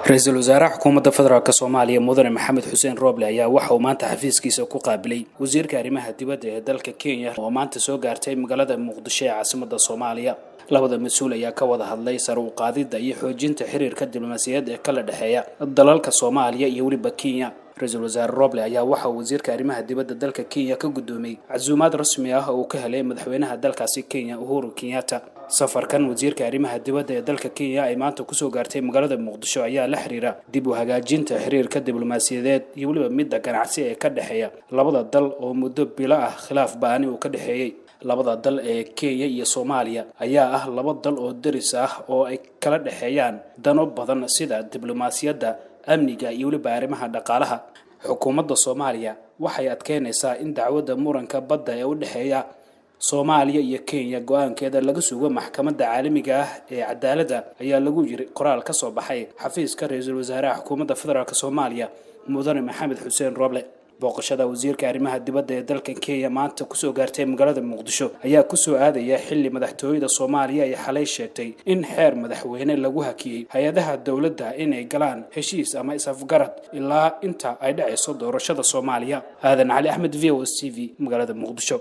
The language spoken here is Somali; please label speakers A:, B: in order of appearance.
A: رئيسل وزراء حكومة فدرالك الصومالية مدن محمد حسين روبلي ayaa waxa uu maanta xafiiskiisa ku qaabilay wasiirka arrimaha dibadda ee dalka Kenya oo maanta soo gaartay magaalada Muqdisho ee caasimadda Soomaaliya. labada mas'uul ayaa ka wada hadlay sar u qaadida iyo xoojinta xiriirka diblomaasiyadeed ee kala dhaxeeya dalalka Soomaaliya iyo waliba Kenya. رئيسل وزراء روبلي ayaa waxa uu wasiirka arrimaha dibadda dalka Kenya ka gudoomay casuumaad rasmi ah oo ka helay madaxweynaha dalkaasi Kenya Uhuru Kenyatta. safarkan wasiirka arrimaha dibadda ee dalka Kenya ay maanta ku soo gaartay magaalada Muqdisho ayaa la xiriira dib u hagaajinta xiriirka diblomaasiyadeed iyo waliba midda ganacsi ee ka dhaxeeya labada dal oo muddo bilo ah khilaaf ba'ani uu ka dhaxeeyay. labada dal ee Kenya iyo Soomaaliya ayaa ah laba dal oo daris ah oo ay kala dhaxeeyaan dano badan sida diblomaasiyadda, amniga iyo waliba arrimaha dhaqaalaha. xukuumadda Soomaaliya waxay adkeynaysaa in dacwadda muranka badda ee u dhaxeeya Soomaaliya iyo Kenya go'aankeeda laga sugo maxkamadda caalamiga ah ee cadaaladda ayaa lagu yiri qoraal ka soo baxay xafiiska ra'iisul wasaaraha xukuumadda federaalka Soomaaliya mudane Maxamed Xuseen Roble. booqashada wasiirka arrimaha dibadda ee dalka Kenya maanta ku soo gaartay magaalada Muqdisho ayaa ku soo aadaya xilli madaxtooyada Soomaaliya ay xalay sheegtay in xeer madaxweyne lagu hakiyay hay'adaha dawladda inay galaan heshiis ama isafgarad ilaa inta ay dhacayso doorashada Soomaaliya. aadan cali axmed VOS TV magaalada Muqdisho.